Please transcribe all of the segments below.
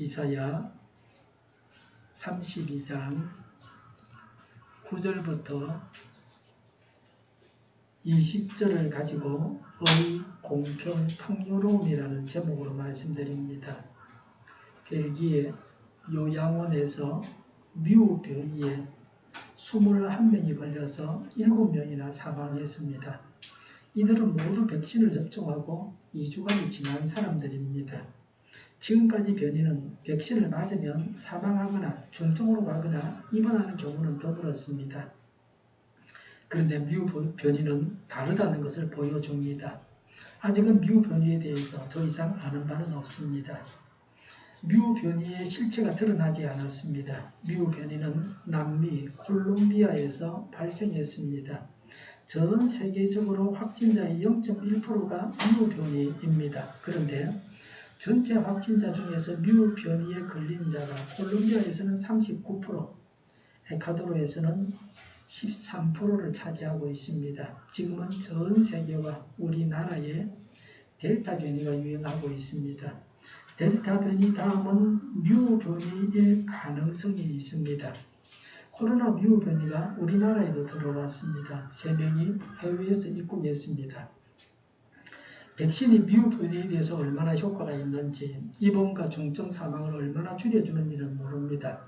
이사야 32장 9절부터 20절을 가지고 의, 공평, 풍요로움이라는 제목으로 말씀드립니다. 벨기에 요양원에서 뮤변이에 21명이 걸려서 7명이나 사망했습니다. 이들은 모두 백신을 접종하고 2주간이 지난 사람들입니다. 지금까지 변이는 백신을 맞으면 사망하거나 중증으로 가거나 입원하는 경우는 드물었습니다. 그런데 뮤변이는 다르다는 것을 보여줍니다. 아직은 뮤변이에 대해서 더 이상 아는 바는 없습니다. 뮤변이의 실체가 드러나지 않았습니다. 뮤변이는 남미 콜롬비아에서 발생했습니다. 전 세계적으로 확진자의 0.1%가 뮤변이입니다. 그런데 전체 확진자 중에서 뮤변이에 걸린 자가 콜롬비아에서는 39%, 에콰도르에서는 13%를 차지하고 있습니다. 지금은 전 세계와 우리나라에 델타 변이가 유행하고 있습니다. 델타 변이 다음은 뮤변이일 가능성이 있습니다. 코로나 뮤변이가 우리나라에도 들어왔습니다. 3명이 해외에서 입국했습니다. 백신이 뮤변이에 대해서 얼마나 효과가 있는지, 입원과 중증 사망을 얼마나 줄여주는지는 모릅니다.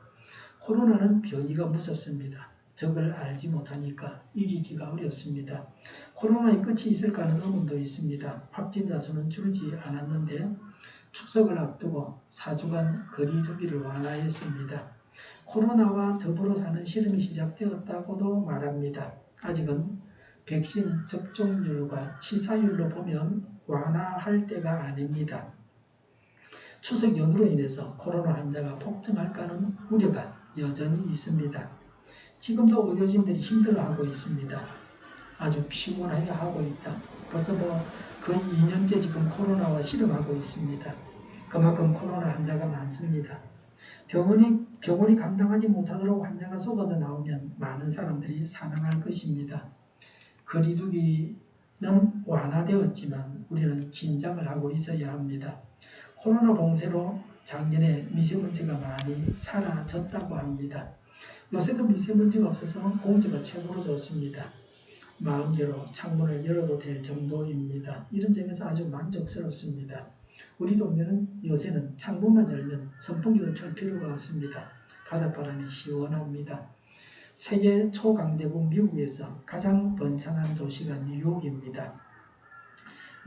코로나는 변이가 무섭습니다. 적을 알지 못하니까 이기기가 어렵습니다. 코로나의 끝이 있을까는 의문도 있습니다. 확진자 수는 줄지 않았는데 추석을 앞두고 4주간 거리두기를 완화했습니다. 코로나와 더불어 사는 시름이 시작되었다고도 말합니다. 아직은 백신 접종률과 치사율로 보면 완화할 때가 아닙니다. 추석 연휴로 인해서 코로나 환자가 폭증할까는 우려가 여전히 있습니다. 지금도 의료진들이 힘들어하고 있습니다. 아주 피곤하게 있다. 벌써 거의 2년째 지금 코로나와 씨름하고 있습니다. 그만큼 코로나 환자가 많습니다. 병원이 감당하지 못하도록 환자가 쏟아져 나오면 많은 사람들이 사망할 것입니다. 거리두기는 완화되었지만 우리는 긴장을 하고 있어야 합니다. 코로나 봉쇄로 작년에 미세먼지가 많이 사라졌다고 합니다. 요새도 미세먼지가 없어서 공기가 최고로 좋습니다. 마음대로 창문을 열어도 될 정도입니다. 이런 점에서 아주 만족스럽습니다. 우리 동네는 요새는 창문만 열면 선풍기도 켤 필요가 없습니다. 바닷바람이 시원합니다. 세계 초강대국 미국에서 가장 번창한 도시가 뉴욕입니다.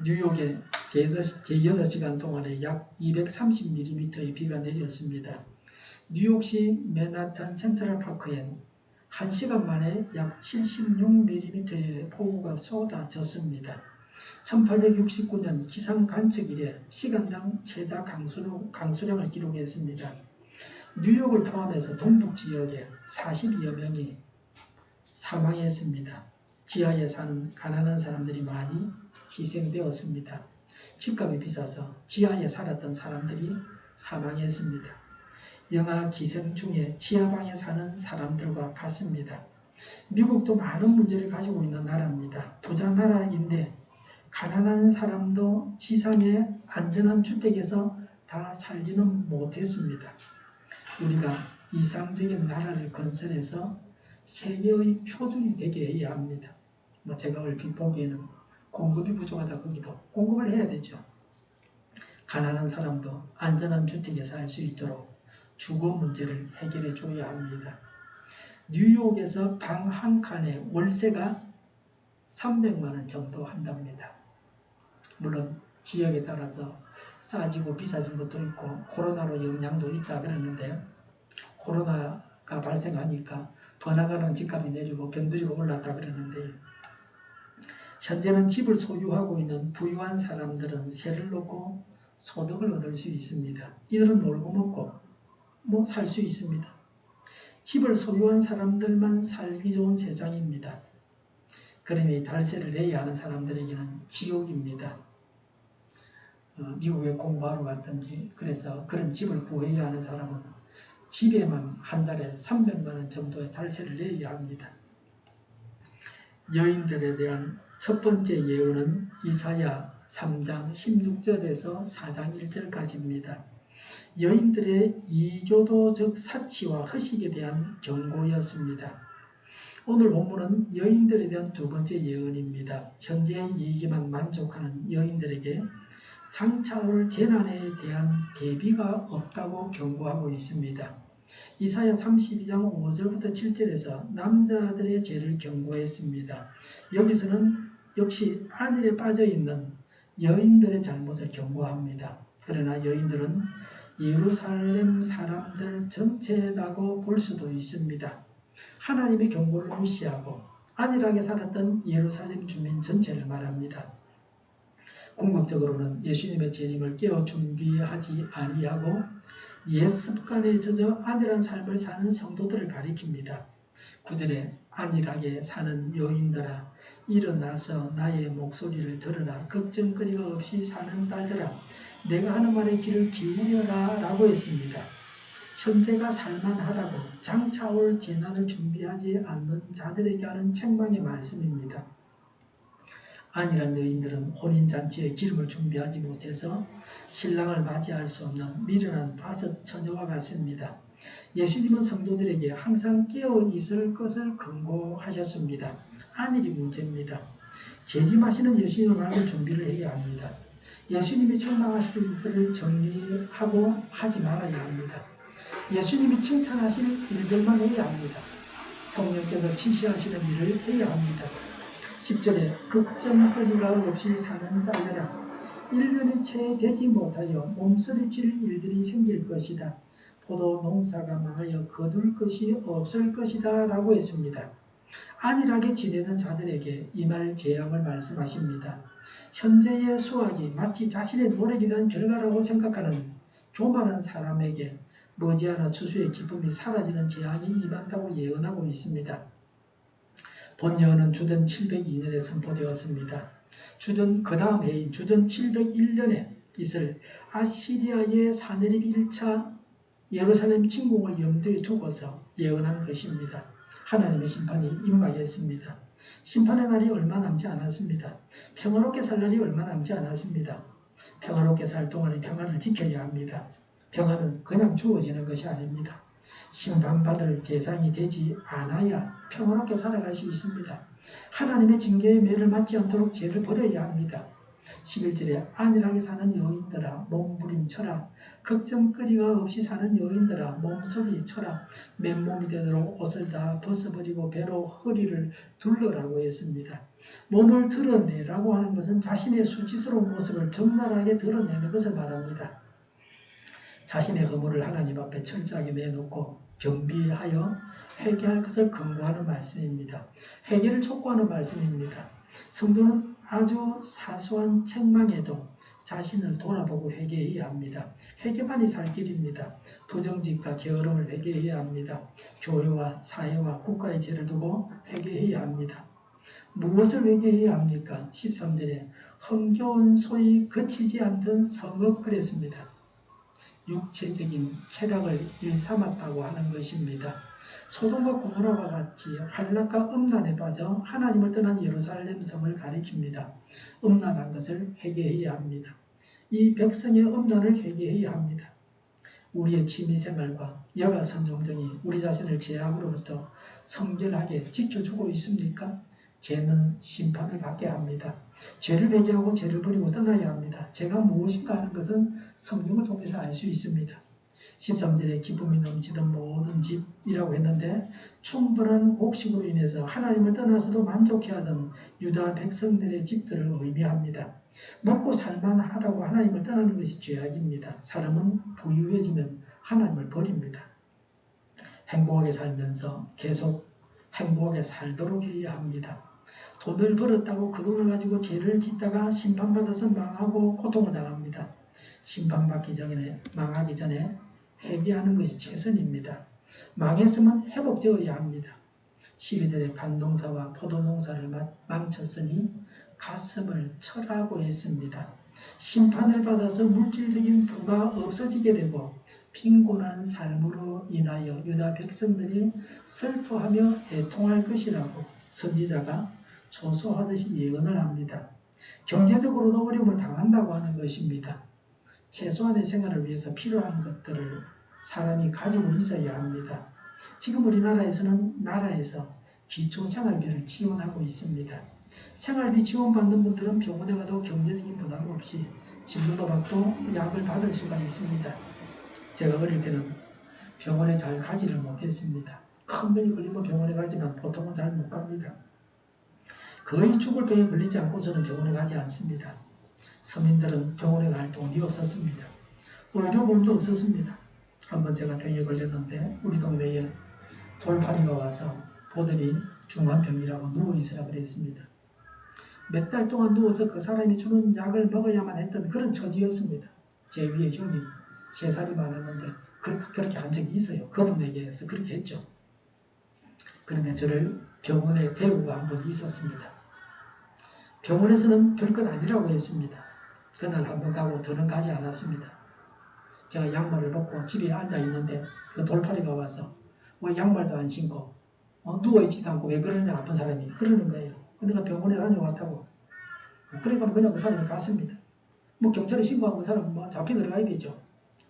뉴욕에 대여섯 시간 동안에 약 230mm의 비가 내렸습니다. 뉴욕시 맨하탄 센트럴파크엔 1시간 만에 약 76mm의 폭우가 쏟아졌습니다. 1869년 기상 관측 이래 시간당 최다 강수량을 기록했습니다. 뉴욕을 포함해서 동북 지역에 40여 명이 사망했습니다. 지하에 사는 가난한 사람들이 많이 희생되었습니다. 집값이 비싸서 지하에 살았던 사람들이 사망했습니다. 영하 기생충에 지하방에 사는 사람들과 같습니다. 미국도 많은 문제를 가지고 있는 나라입니다. 부자 나라인데 가난한 사람도 지상의 안전한 주택에서 다 살지는 못했습니다. 우리가 이상적인 나라를 건설해서 세계의 표준이 되게 해야 합니다. 제가 얼핏 보기에는 공급이 부족하다 거기도 공급을 해야 되죠. 가난한 사람도 안전한 주택에 살 수 있도록 주거 문제를 해결해 줘야 합니다. 뉴욕에서 방 한 칸에 월세가 300만 원 정도 한답니다. 물론 지역에 따라서 싸지고 비싸진 것도 있고 코로나로 영향도 있다 그러는데 코로나가 발생하니까 번화가는 집값이 내리고 변두리가 올랐다 그러는데 현재는 집을 소유하고 있는 부유한 사람들은 세를 놓고 소득을 얻을 수 있습니다. 이들은 놀고 먹고 살 수 있습니다. 집을 소유한 사람들만 살기 좋은 세상입니다. 그러니 달세를 내야 하는 사람들에게는 지옥입니다. 미국에 공부하러 갔든지 그래서 그런 집을 구해야 하는 사람은 집에만 한 달에 300만 원 정도의 달세를 내야 합니다. 여인들에 대한 첫 번째 예언은 이사야 3장 16절에서 4장 1절까지입니다. 여인들의 이교도적 사치와 허식에 대한 경고였습니다. 오늘 본문은 여인들에 대한 두 번째 예언입니다. 현재의 이익에만 만족하는 여인들에게 장차 올 재난에 대한 대비가 없다고 경고하고 있습니다. 이사야 32장 5절부터 7절에서 남자들의 죄를 경고했습니다. 여기서는 역시 안일에 빠져있는 여인들의 잘못을 경고합니다. 그러나 여인들은 예루살렘 사람들 전체라고 볼 수도 있습니다. 하나님의 경고를 무시하고 안일하게 살았던 예루살렘 주민 전체를 말합니다. 궁극적으로는 예수님의 재림을 깨어 준비하지 아니하고 옛 습관에 젖어 안일한 삶을 사는 성도들을 가리킵니다. 9절에 안일하게 사는 여인들아 일어나서 나의 목소리를 들으라. 걱정거리가 없이 사는 딸들아 내가 하는 말에 귀를 기울여라 라고 했습니다. 현재가 살만하다고 장차 올 재난을 준비하지 않는 자들에게 하는 책망의 말씀입니다. 안일한 여인들은 혼인잔치에 기름을 준비하지 못해서 신랑을 맞이할 수 없는 미련한 다섯 처녀와 같습니다. 예수님은 성도들에게 항상 깨어있을 것을 권고하셨습니다. 안일이 문제입니다. 재림하시는 예수님을 맞을 준비를 해야 합니다. 예수님이 책망하실 일들을 정리하고 하지 말아야 합니다. 예수님이 칭찬하실 일들만 해야 합니다. 성령께서 지시하시는 일을 해야 합니다. 10절에 걱정거리가 없이 사는 딸들아 1년이 채 되지 못하여 몸서리칠 일들이 생길 것이다. 포도 농사가 망하여 거둘 것이 없을 것이다 라고 했습니다. 안일하게 지내던 자들에게 이 말 재앙을 말씀하십니다. 현재의 수확이 마치 자신의 노력에 대한 결과라고 생각하는 교만한 사람에게 머지않아 추수의 기쁨이 사라지는 재앙이 임한다고 예언하고 있습니다. 본 예언은 주전 702년에 선포되었습니다. 그 다음 해인 주전 701년에 있을 아시리아의 사내립 1차 예루살렘 침공을 염두에 두고서 예언한 것입니다. 하나님의 심판이 임하겠습니다. 심판의 날이 얼마 남지 않았습니다. 평화롭게 살 날이 얼마 남지 않았습니다. 평화롭게 살 동안에 평화를 지켜야 합니다. 평화는 그냥 주어지는 것이 아닙니다. 심판받을 대상이 되지 않아야 평화롭게 살아갈 수 있습니다. 하나님의 징계의 매를 맞지 않도록 죄를 버려야 합니다. 11절에 안일하게 사는 여인들아 몸부림쳐라. 걱정거리가 없이 사는 여인들아 몸소리 쳐라. 맨몸이 되도록 옷을 다 벗어버리고 배로 허리를 둘러라고 했습니다. 몸을 드러내라고 하는 것은 자신의 수치스러운 모습을 적나라하게 드러내는 것을 말합니다. 자신의 허물을 하나님 앞에 철저하게 내놓고 겸비하여 회개할 것을 권고하는 말씀입니다. 회개를 촉구하는 말씀입니다. 성도는 아주 사소한 책망에도 자신을 돌아보고 회개해야 합니다. 회개만이 살 길입니다. 부정직과 게으름을 회개해야 합니다. 교회와 사회와 국가의 죄를 두고 회개해야 합니다. 무엇을 회개해야 합니까? 13절에 흥겨운 소리 그치지 않던 성읍 그랬습니다. 육체적인 쾌락을 일삼았다고 하는 것입니다. 소돔과 고모라와 같이 환락과 음란에 빠져 하나님을 떠난 예루살렘 성을 가리킵니다. 음란한 것을 회개해야 합니다. 이 백성의 음란을 회개해야 합니다. 우리의 취미생활과 여가 선정등이 우리 자신을 죄악으로부터 성결하게 지켜주고 있습니까? 죄는 심판을 받게 합니다. 죄를 회개하고 죄를 버리고 떠나야 합니다. 죄가 무엇인가 하는 것은 성경을 통해서 알 수 있습니다. 13절에 기쁨이 넘치던 모든 집이라고 했는데 충분한 곡식으로 인해서 하나님을 떠나서도 만족해하던 유다 백성들의 집들을 의미합니다. 먹고 살만하다고 하나님을 떠나는 것이 죄악입니다. 사람은 부유해지면 하나님을 버립니다. 행복하게 살면서 계속 행복하게 살도록 해야 합니다. 돈을 벌었다고 그 돈을 가지고 죄를 짓다가 심판받아서 망하고 고통을 당합니다. 심판받기 전에, 망하기 전에 회개하는 것이 최선입니다. 망했으면 회복되어야 합니다. 12절에 간농사와 포도농사를 망쳤으니 가슴을 쳐라고 했습니다. 심판을 받아서 물질적인 부가 없어지게 되고 빈곤한 삶으로 인하여 유다 백성들이 슬퍼하며 애통할 것이라고 선지자가 조소하듯이 예언을 합니다. 경제적으로도 어려움을 당한다고 하는 것입니다. 최소한의 생활을 위해서 필요한 것들을 사람이 가지고 있어야 합니다. 지금 우리나라에서는 나라에서 기초생활비를 지원하고 있습니다. 생활비 지원받는 분들은 병원에 가도 경제적인 부담 없이 진료도 받고 약을 받을 수가 있습니다. 제가 어릴 때는 병원에 잘 가지를 못했습니다. 큰 병이 걸리면 병원에 가지만 보통은 잘 못 갑니다. 거의 죽을 병에 걸리지 않고서는 병원에 가지 않습니다. 서민들은 병원에 갈 돈이 없었습니다. 의료보험도 없었습니다. 한번 제가 병에 걸렸는데 우리 동네에 돌팔이가 와서 보더니 중환병이라고 누워있으라 그랬습니다. 몇 달 동안 누워서 그 사람이 주는 약을 먹어야만 했던 그런 처지였습니다. 제 위에 형이 3살이 많았는데 그렇게 한 적이 있어요. 그분에게서 그렇게 했죠. 그런데 저를 병원에 데리고 간 분이 있었습니다. 병원에서는 별것 아니라고 했습니다. 그날 한번 가고 더는 가지 않았습니다. 제가 양말을 벗고 집에 앉아 있는데 그 돌팔이가 와서 왜 양말도 안 신고 누워있지도 않고 왜 그러느냐 아픈 사람이 그러는 거예요. 내가 병원에 다녀왔다고. 그러니까 그냥 그 사람이 갔습니다. 뭐 경찰에 신고한 그 사람은 뭐 잡혀 들어가야 되죠.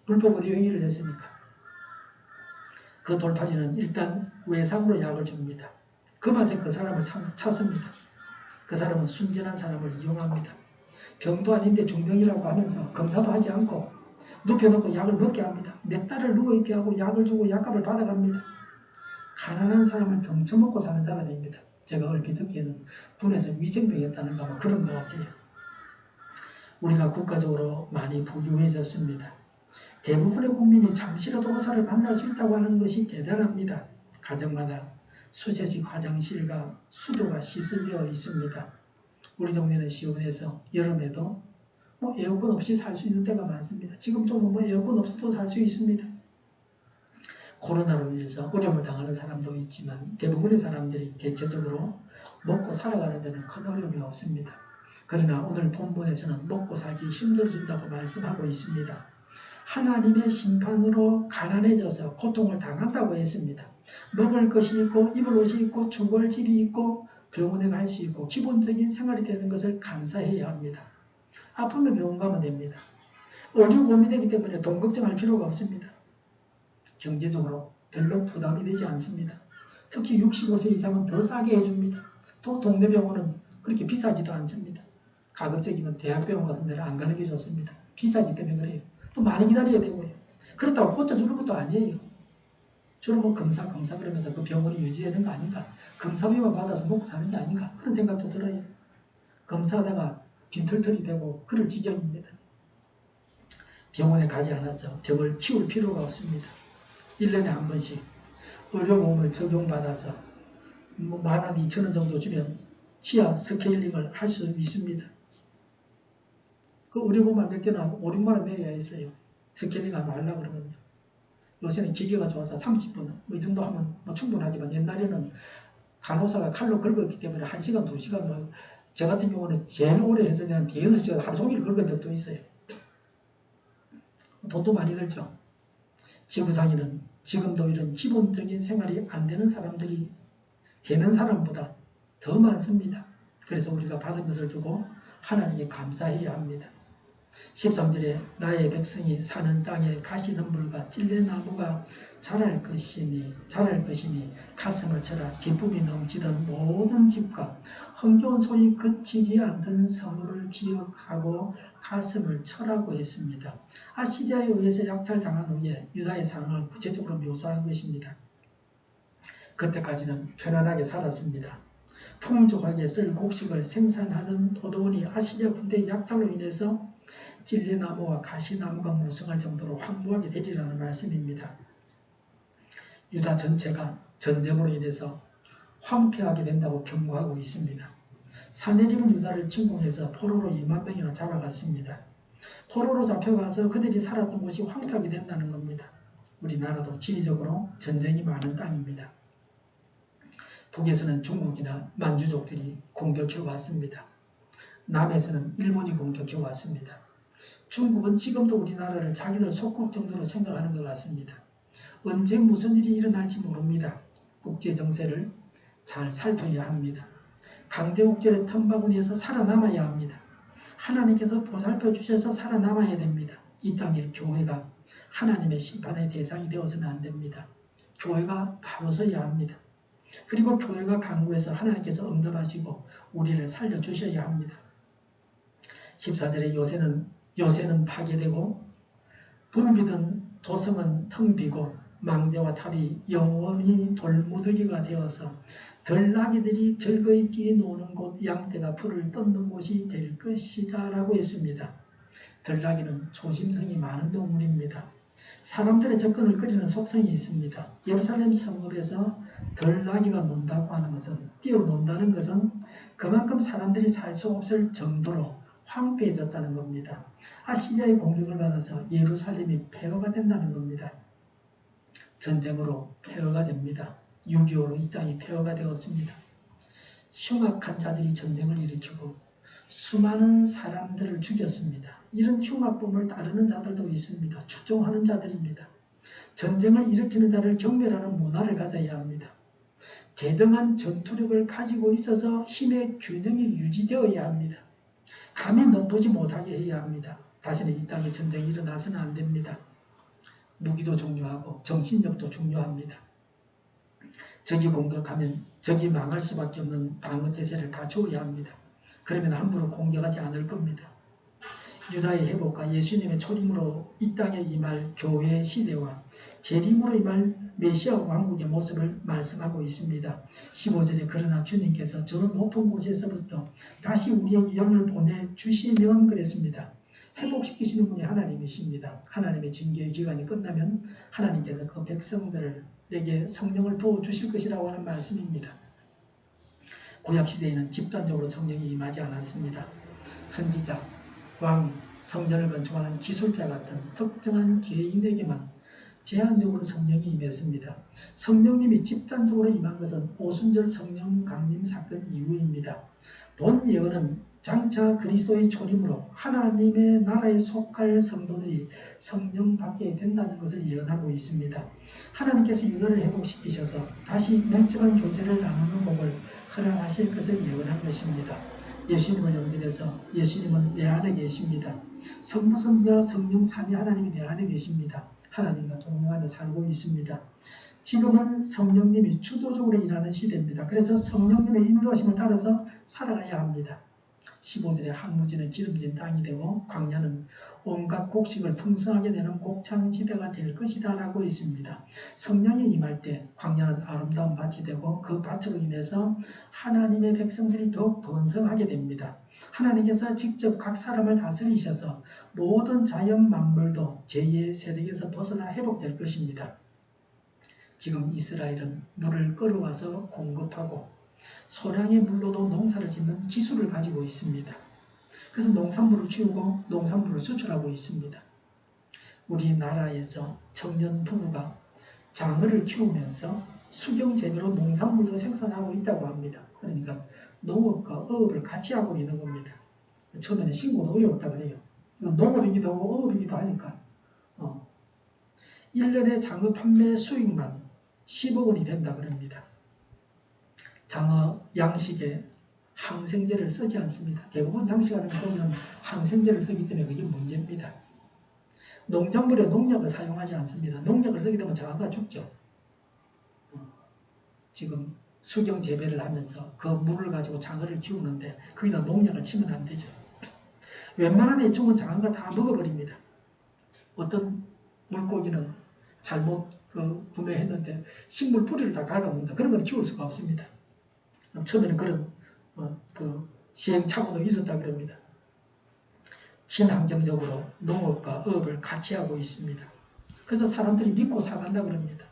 불법 의료 행위를 했으니까. 그 돌팔이는 일단 외상으로 약을 줍니다. 그 맛에 그 사람을 찾습니다. 그 사람은 순진한 사람을 이용합니다. 병도 아닌데 중병이라고 하면서 검사도 하지 않고 눕혀놓고 약을 먹게 합니다. 몇 달을 누워있게 하고 약을 주고 약값을 받아갑니다. 가난한 사람을 덩쳐먹고 사는 사람입니다. 제가 얼핏 듣기에는 군에서 위생병이었다는가 뭐 그런 것 같아요. 우리가 국가적으로 많이 부유해졌습니다. 대부분의 국민이 잠시라도 의사를 만날 수 있다고 하는 것이 대단합니다. 가정마다 수세식 화장실과 수도가 시설되어 있습니다. 우리 동네는 시원해서 여름에도 에어컨 없이 살 수 있는 때가 많습니다. 지금 좀 에어컨 없어도 살 수 있습니다. 코로나로 인해서 어려움을 당하는 사람도 있지만 대부분의 사람들이 대체적으로 먹고 살아가는 데는 큰 어려움이 없습니다. 그러나 오늘 본문에서는 먹고 살기 힘들어진다고 말씀하고 있습니다. 하나님의 심판으로 가난해져서 고통을 당한다고 했습니다. 먹을 것이 있고 입을 옷이 있고 주거할 집이 있고 병원에 갈 수 있고 기본적인 생활이 되는 것을 감사해야 합니다. 아프면 병원 가면 됩니다. 의료보험이 되기 때문에 돈 걱정할 필요가 없습니다. 경제적으로 별로 부담이 되지 않습니다. 특히 65세 이상은 더 싸게 해줍니다. 또 동네 병원은 그렇게 비싸지도 않습니다. 가급적이면 대학병원 같은 데는 안 가는 게 좋습니다. 비싸기 때문에 그래요. 또 많이 기다려야 되고요. 그렇다고 고쳐주는 것도 아니에요. 주로 뭐 검사 그러면서 그 병원이 유지해야 되는 거 아닌가. 검사비만 받아서 먹고 사는 게 아닌가. 그런 생각도 들어요. 검사하다가 빈털털이 되고 그럴 지경입니다. 병원에 가지 않아서 병을 키울 필요가 없습니다. 1년에 한 번씩 의료보험을 적용받아서 10,000원, 2,000원 정도 주면 치아 스케일링을 할 수 있습니다. 그 의료보험 만들 때는 5, 6만 원 내야 했어요. 스케일링 하려고 그러면요. 요새는 기계가 좋아서 30분 이 정도 하면 충분하지만 옛날에는 간호사가 칼로 긁었기 때문에 1시간, 2시간 저 같은 경우는 제일 오래 해서 그냥 5시간 하루 종일 긁은 적도 있어요. 돈도 많이 들죠. 지구상에는 지금도 이런 기본적인 생활이 안 되는 사람들이 되는 사람보다 더 많습니다. 그래서 우리가 받은 것을 두고 하나님께 감사해야 합니다. 13절에 나의 백성이 사는 땅에 가시덤불과 찔레나무가 자랄 것이니 가슴을 쳐라. 기쁨이 넘치던 모든 집과 흥겨운 소리 그치지 않던 성을 기억하고 가슴을 쳐라고 했습니다. 아시리아에 의해서 약탈당한 후에 유다의 상황을 구체적으로 묘사한 것입니다. 그때까지는 편안하게 살았습니다. 풍족하게 쓸 곡식을 생산하는 도도원이 아시리아 군대의 약탈로 인해서 찔레나무와 가시나무가 무성할 정도로 황무하게 되리라는 말씀입니다. 유다 전체가 전쟁으로 인해서 황폐하게 된다고 경고하고 있습니다. 사내립은 유다를 침공해서 포로로 2만 명이나 잡아갔습니다. 포로로 잡혀가서 그들이 살았던 곳이 황폐하게 된다는 겁니다. 우리나라도 지리적으로 전쟁이 많은 땅입니다. 북에서는 중국이나 만주족들이 공격해 왔습니다. 남에서는 일본이 공격해 왔습니다. 중국은 지금도 우리나라를 자기들 속국 정도로 생각하는 것 같습니다. 언제 무슨 일이 일어날지 모릅니다. 국제 정세를 잘 살펴야 합니다. 강대국들의 틈바구니에서 살아남아야 합니다. 하나님께서 보살펴 주셔서 살아남아야 됩니다. 이 땅의 교회가 하나님의 심판의 대상이 되어서는 안 됩니다. 교회가 바로 서야 합니다. 그리고 교회가 강구해서 하나님께서 응답하시고 우리를 살려주셔야 합니다. 14절에 요새는 파괴되고 붐비던 도성은 텅 비고 망대와 탑이 영원히 돌무더기가 되어서 들나귀들이 즐거이 뛰노는 곳, 양떼가 풀을 뜯는 곳이 될 것이다 라고 했습니다. 들나귀는 조심성이 많은 동물입니다. 사람들의 접근을 꺼리는 속성이 있습니다. 예루살렘 성읍에서 들나귀가 논다고 하는 것은, 뛰어논다는 것은 그만큼 사람들이 살 수 없을 정도로 황폐해졌다는 겁니다. 아시리아의 공격을 받아서 예루살렘이 폐허가 된다는 겁니다. 전쟁으로 폐허가 됩니다. 6.25로 이 땅이 폐허가 되었습니다. 흉악한 자들이 전쟁을 일으키고 수많은 사람들을 죽였습니다. 이런 흉악범을 따르는 자들도 있습니다. 추종하는 자들입니다. 전쟁을 일으키는 자를 경멸하는 문화를 가져야 합니다. 대등한 전투력을 가지고 있어서 힘의 균형이 유지되어야 합니다. 감히 넘보지 못하게 해야 합니다. 다시는 이 땅에 전쟁이 일어나서는 안 됩니다. 무기도 중요하고 정신력도 중요합니다. 적이 공격하면 적이 망할 수밖에 없는 방어태세를 갖추어야 합니다. 그러면 함부로 공격하지 않을 겁니다. 유다의 회복과 예수님의 초림으로 이 땅에 임할 교회의 시대와 재림으로 임할 메시아 왕국의 모습을 말씀하고 있습니다. 15절에 그러나 주님께서 저 높은 곳에서부터 다시 우리의 영을 보내주시면 그랬습니다. 회복시키시는 분이 하나님이십니다. 하나님의 징계의 기간이 끝나면 하나님께서 그 백성들에게 성령을 부어주실 것이라고 하는 말씀입니다. 구약시대에는 집단적으로 성령이 임하지 않았습니다. 선지자, 왕, 성전을 건축하는 기술자 같은 특정한 개인에게만 제한적으로 성령이 임했습니다. 성령님이 집단적으로 임한 것은 오순절 성령 강림 사건 이후입니다. 본 예언은 장차 그리스도의 초림으로 하나님의 나라에 속할 성도들이 성령 받게 된다는 것을 예언하고 있습니다. 하나님께서 유다를 회복시키셔서 다시 멀쩡한 교제를 나누는 복을 허락하실 것을 예언한 것입니다. 예수님을 영접해서 예수님은 내 안에 계십니다. 성부, 성자, 성령 삼위 하나님이 내 안에 계십니다. 하나님과 동행하며 살고 있습니다. 지금은 성령님이 주도적으로 일하는 시대입니다. 그래서 성령님의 인도하심을 따라서 살아가야 합니다. 15절에 항무지는 기름진 땅이 되고 광야는 온갖 곡식을 풍성하게 내는 곡창지대가 될 것이다 라고 있습니다. 성령이 임할 때 광야는 아름다운 밭이 되고 그 밭으로 인해서 하나님의 백성들이 더 번성하게 됩니다. 하나님께서 직접 각 사람을 다스리셔서 모든 자연 만물도 제2의 세력에서 벗어나 회복될 것입니다. 지금 이스라엘은 물을 끌어와서 공급하고 소량의 물로도 농사를 짓는 기술을 가지고 있습니다. 그래서 농산물을 키우고 농산물을 수출하고 있습니다. 우리나라에서 청년 부부가 장어를 키우면서 수경재배로 농산물도 생산하고 있다고 합니다. 그러니까 농업과 어업을 같이 하고 있는 겁니다. 처음에는 신고도 어려웠다 그래요. 농업이기도 하고 어업이기도 하니까 1년에 장어 판매 수익만 10억 원이 된다 그럽니다. 장어 양식에 항생제를 쓰지 않습니다. 대부분 양식하는 거기는 항생제를 쓰기 때문에 그게 문제입니다. 농작물에 농약을 사용하지 않습니다. 농약을 쓰게 되면 장어가 죽죠. 지금 수경 재배를 하면서 그 물을 가지고 장어를 키우는데 거기다 농약을 치면 안 되죠. 웬만한 애충은 장어가 다 먹어버립니다. 어떤 물고기는 잘못 구매했는데 식물 뿌리를 다 갉아먹는다. 그런 건 키울 수가 없습니다. 처음에는 그런 시행착오도 있었다 그럽니다. 친환경적으로 농업과 어업을 같이 하고 있습니다. 그래서 사람들이 믿고 사간다 그럽니다.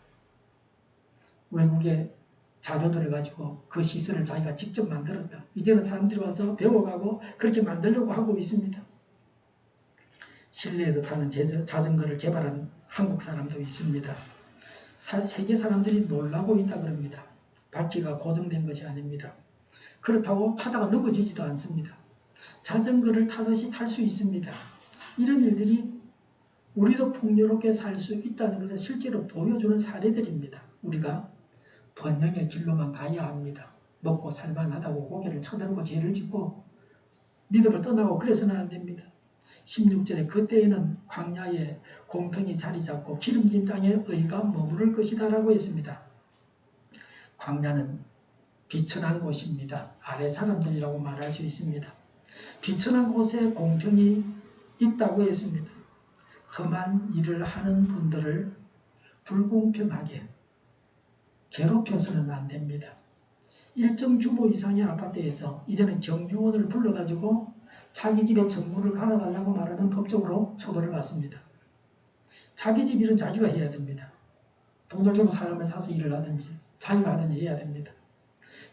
외국의 자료들을 가지고 그 시설을 자기가 직접 만들었다. 이제는 사람들이 와서 배워가고 그렇게 만들려고 하고 있습니다. 실내에서 타는 자전거를 개발한 한국 사람도 있습니다. 세계 사람들이 놀라고 있다 그럽니다. 바퀴가 고정된 것이 아닙니다. 그렇다고 타다가 넘어지지도 않습니다. 자전거를 타듯이 탈 수 있습니다. 이런 일들이 우리도 풍요롭게 살 수 있다는 것을 실제로 보여주는 사례들입니다. 우리가 번영의 길로만 가야 합니다. 먹고 살만하다고 고개를 쳐들고 죄를 짓고 믿음을 떠나고 그래서는 안 됩니다. 16절에 그때에는 광야에 공평이 자리 잡고 기름진 땅에 의가 머무를 것이다 라고 했습니다. 광야는 비천한 곳입니다. 아래 사람들이라고 말할 수 있습니다. 비천한 곳에 공평이 있다고 했습니다. 험한 일을 하는 분들을 불공평하게 괴롭혀서는 안 됩니다. 일정 규모 이상의 아파트에서 이제는 경비원을 불러가지고 자기 집에 정문을 갈아달라고 말하면 법적으로 처벌을 받습니다. 자기 집 일은 자기가 해야 됩니다. 돈을 주고 사람을 사서 일을 하든지 자기가 하든지 해야 됩니다.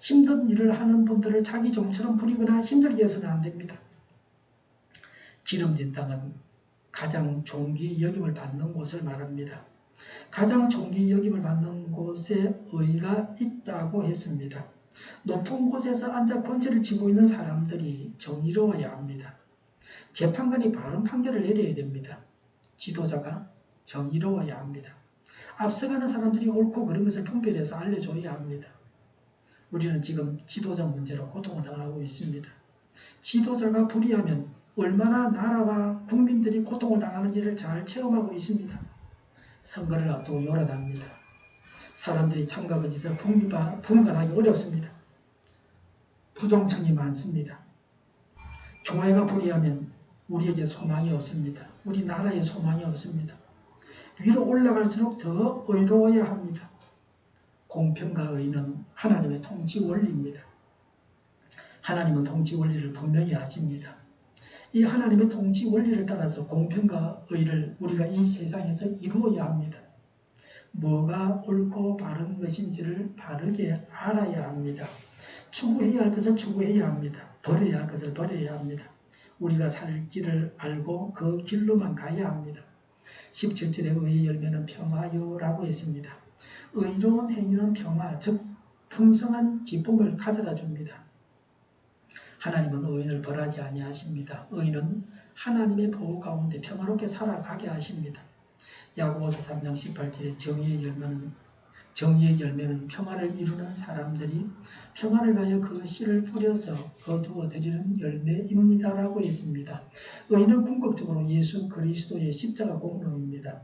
힘든 일을 하는 분들을 자기 종처럼 부리거나 힘들게 해서는 안 됩니다. 기름진 땅은 가장 존귀 여김을 받는 곳을 말합니다. 가장 존귀 여김을 받는 곳에 의가 있다고 했습니다. 높은 곳에서 앉아 권세를 쥐고 있는 사람들이 정의로워야 합니다. 재판관이 바른 판결을 내려야 됩니다. 지도자가 정의로워야 합니다. 앞서가는 사람들이 옳고 그른 것을 분별해서 알려줘야 합니다. 우리는 지금 지도자 문제로 고통을 당하고 있습니다. 지도자가 불의하면 얼마나 나라와 국민들이 고통을 당하는지를 잘 체험하고 있습니다. 선거를 앞두고 요란합니다. 사람들이 참과 거짓을 분간하기 어렵습니다. 부동층이 많습니다. 교회가 불의하면 우리에게 소망이 없습니다. 우리 나라에 소망이 없습니다. 위로 올라갈수록 더 의로워야 합니다. 공평과 의는 하나님의 통치 원리입니다. 하나님은 통치 원리를 분명히 아십니다. 이 하나님의 통치 원리를 따라서 공평과 의를 우리가 이 세상에서 이루어야 합니다. 뭐가 옳고 바른 것인지를 바르게 알아야 합니다. 추구해야 할 것을 추구해야 합니다. 버려야 할 것을 버려야 합니다. 우리가 살 길을 알고 그 길로만 가야 합니다. 17절에 의의 열매는 평화요라고 했습니다. 의로운 행위는 평화, 즉 풍성한 기쁨을 가져다 줍니다. 하나님은 의인을 벌하지 아니하십니다. 의인은 하나님의 보호 가운데 평화롭게 살아가게 하십니다. 야고보서 3장 18절에 정의의 열매는 평화를 이루는 사람들이 평화를 위하여 그 씨를 뿌려서 거두어 드리는 열매입니다라고 했습니다. 의인은 궁극적으로 예수 그리스도의 십자가 공로입니다.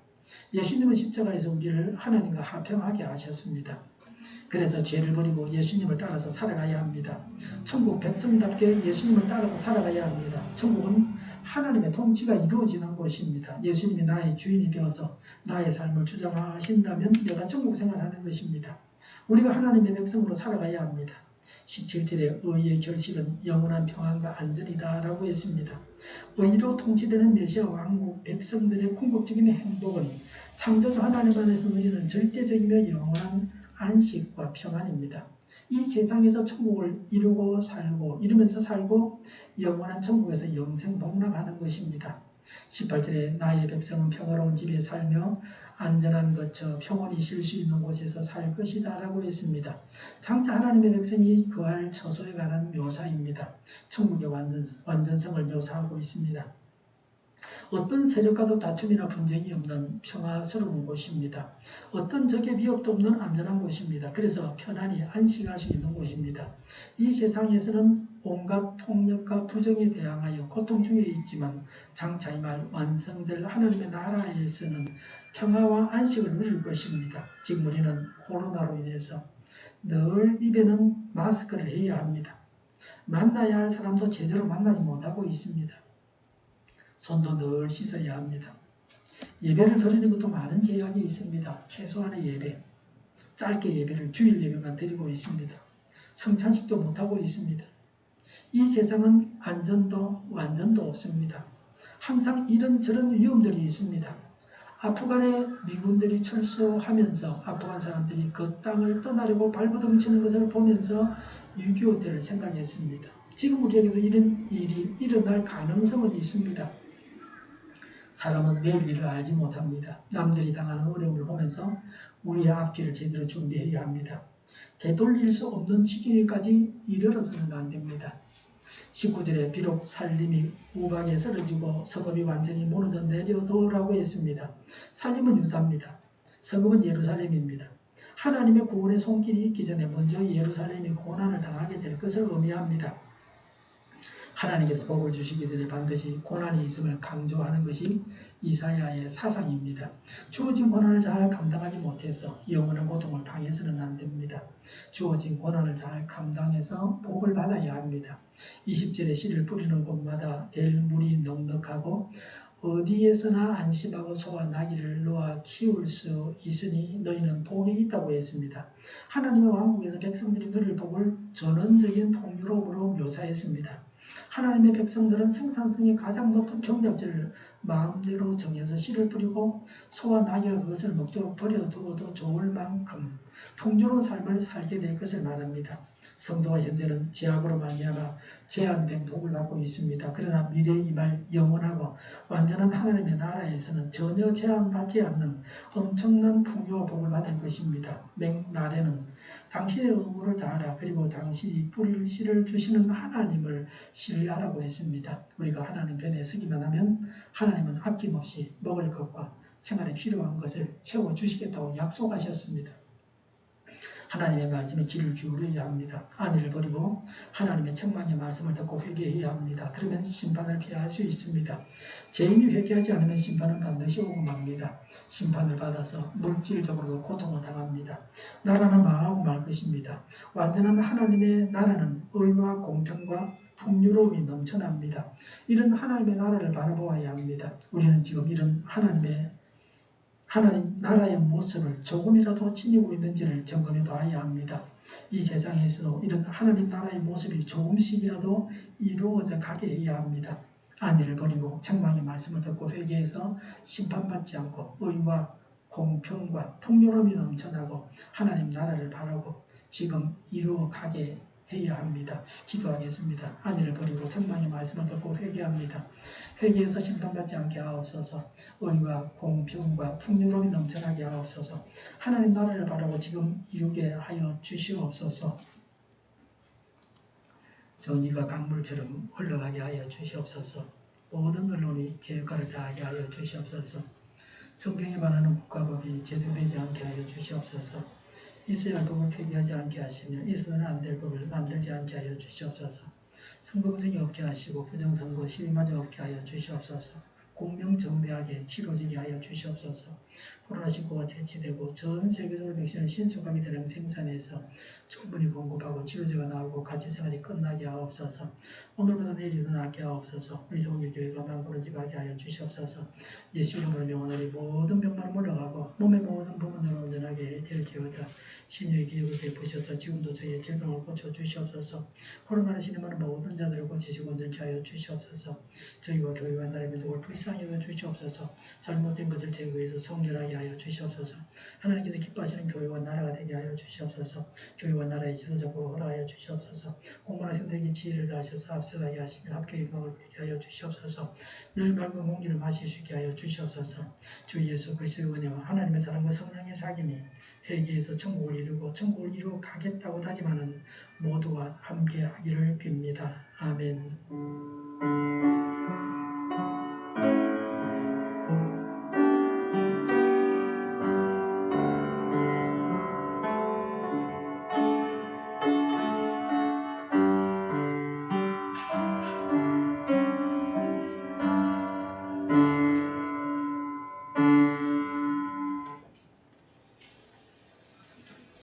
예수님은 십자가에서 우리를 하나님과 화평하게 하셨습니다. 그래서 죄를 버리고 예수님을 따라서 살아가야 합니다. 천국 백성답게 예수님을 따라서 살아가야 합니다. 천국은 하나님의 통치가 이루어지는 곳입니다. 예수님이 나의 주인이 되어서 나의 삶을 주장하신다면 내가 천국 생활하는 것입니다. 우리가 하나님의 백성으로 살아가야 합니다. 17절에 의의 결실은 영원한 평안과 안전이다 라고 했습니다. 의로 통치되는 메시아 왕국 백성들의 궁극적인 행복은 창조주 하나님 안에서 누리는 절대적이며 영원한 안식과 평안입니다. 이 세상에서 천국을 이루면서 살고 영원한 천국에서 영생 복락하는 것입니다. 18절에 나의 백성은 평화로운 집에 살며 안전한 거처 평온히 쉴 수 있는 곳에서 살 것이다 라고 했습니다. 장차 하나님의 백성이 거할 처소에 관한 묘사입니다. 천국의 완전성을 묘사하고 있습니다. 어떤 세력과도 다툼이나 분쟁이 없는 평화스러운 곳입니다. 어떤 적의 위협도 없는 안전한 곳입니다. 그래서 편안히 안식할 수 있는 곳입니다. 이 세상에서는 온갖 폭력과 부정에 대항하여 고통 중에 있지만 장차 이 말 완성될 하나님의 나라에서는 평화와 안식을 누릴 것입니다. 지금 우리는 코로나로 인해서 늘 입에는 마스크를 해야 합니다. 만나야 할 사람도 제대로 만나지 못하고 있습니다. 손도 늘 씻어야 합니다. 예배를 드리는 것도 많은 제약이 있습니다. 최소한의 예배, 짧게 예배를 주일 예배만 드리고 있습니다. 성찬식도 못하고 있습니다. 이 세상은 안전도 완전도 없습니다. 항상 이런저런 위험들이 있습니다. 아프간에 미군들이 철수하면서 아프간 사람들이 그 땅을 떠나려고 발버둥치는 것을 보면서 6.25 때를 생각했습니다. 지금 우리에게도 이런 일이 일어날 가능성은 있습니다. 사람은 내일 일을 알지 못합니다. 남들이 당하는 어려움을 보면서 우리의 앞길을 제대로 준비해야 합니다. 되돌릴 수 없는 지경에까지 이르러서는 안 됩니다. 19절에 비록 살림이 우박에 쓰러지고 서급이 완전히 무너져 내려도라고 했습니다. 살림은 유다입니다. 서급은 예루살렘입니다. 하나님의 구원의 손길이 있기 전에 먼저 예루살렘이 고난을 당하게 될 것을 의미합니다. 하나님께서 복을 주시기 전에 반드시 고난이 있음을 강조하는 것이 이사야의 사상입니다. 주어진 고난을 잘 감당하지 못해서 영원한 고통을 당해서는 안 됩니다. 주어진 고난을 잘 감당해서 복을 받아야 합니다. 20절에 씨를 뿌리는 곳마다 될 물이 넉넉하고 어디에서나 안심하고 소와 나귀를 놓아 키울 수 있으니 너희는 복이 있다고 했습니다. 하나님의 왕국에서 백성들이 누릴 복을 전원적인 풍요로움으로 묘사했습니다. 하나님의 백성들은 생산성이 가장 높은 경작지를 마음대로 정해서 씨를 뿌리고 소와 나귀가 그것을 먹도록 버려두어도 좋을 만큼 풍요로운 삶을 살게 될 것을 말합니다. 성도가 현재는 제약으로 말미암아 제한된 복을 받고 있습니다. 그러나 미래에 임할 영원하고 완전한 하나님의 나라에서는 전혀 제한받지 않는 엄청난 풍요와 복을 받을 것입니다. 맥날에는 당신의 의무를 다하라. 그리고 당신이 뿌릴 씨를 주시는 하나님을 신뢰하라고 했습니다. 우리가 하나님 편에 서기만 하면 하나님은 아낌없이 먹을 것과 생활에 필요한 것을 채워주시겠다고 약속하셨습니다. 하나님의 말씀에 귀를 기울여야 합니다. 안위를 버리고 하나님의 책망의 말씀을 듣고 회개해야 합니다. 그러면 심판을 피할 수 있습니다. 죄인이 회개하지 않으면 심판은 반드시 오고 맙니다. 심판을 받아서 물질적으로도 고통을 당합니다. 나라는 망하고 말 것입니다. 완전한 하나님의 나라는 의와 공평과 풍요로움이 넘쳐납니다. 이런 하나님의 나라를 바라보아야 합니다. 우리는 지금 이런 하나님 나라의 모습을 조금이라도 지니고 있는지를 점검해 봐야 합니다. 이 세상에서도 이런 하나님 나라의 모습이 조금씩이라도 이루어져 가게 해야 합니다. 안위를 버리고 책망의 말씀을 듣고 회개해서 심판받지 않고 의와 공평과 풍요로움이 넘쳐나고 하나님 나라를 바라고 지금 이루어가게 해야 합니다. 기도하겠습니다. 안위를 버리고 책망의 말씀을 듣고 회개합니다. 회개해서 심판받지 않게 하옵소서. 의와 공평과 풍요로움이 넘쳐나게 하옵소서. 하나님 나라를 바라고 지금 이루게 하여 주시옵소서. 정의가 강물처럼 흘러가게 하여 주시옵소서. 모든 언론이 제 역할을 다하게 하여 주시옵소서. 성경에 반하는 국가법이 제정되지 않게 하여 주시옵소서. 있어야 할 법을 폐기하지 않게 하시며 있어서는 안 될 법을 만들지 않게 하여 주시옵소서. 선거부정이 없게 하시고 부정선거 시위마저 없게 하여 주시옵소서. 공명정대하게 치러지게 하여 주시옵소서. 코로나19가 퇴치되고 전 세계적으로 백신을 신속하게 대량 생산해서 충분히 공급하고 치료제가 나오고 가치생활이 끝나게 하옵소서. 오늘보다 내일이 더 낫게 하옵소서. 우리 동일교회가 만부르지하게 하여 주시옵소서. 예수 이름으로 명하노니 모든 병만은 물러가고 몸의 모든 부분으로 온전하게 될지어다. 신유의 기적을 베푸셔서 지금도 저희의 질병을 고쳐주시옵소서. 코로나로 신음하는 모든 자들을 고치시고 온전케 하여 주시옵소서. 저희와 교회와 나라의 민족을 불쌍히 여겨 주시옵소서. 잘못된 것을 제거해서 성결하게 하여 주시옵소서. 하나님께서 기뻐하시는 교회와 나라가 되게 하여 주시옵소서. 교회와 나라의 지도자고 허락하여 주시옵소서. 공부하는 생들에게 지혜를 다하셔서 앞서가게 하시며 합격의 희망을 부리게 하여 주시옵소서. 늘 맑은 공기를 마실 수 있게 하여 주시옵소서. 주 예수 그리스도의 은혜와 하나님의 사랑과 성령의 사귐이 회개에서 천국을 이루고 천국을 이루어 가겠다고 다짐하는 모두와 함께 하기를 빕니다. 아멘.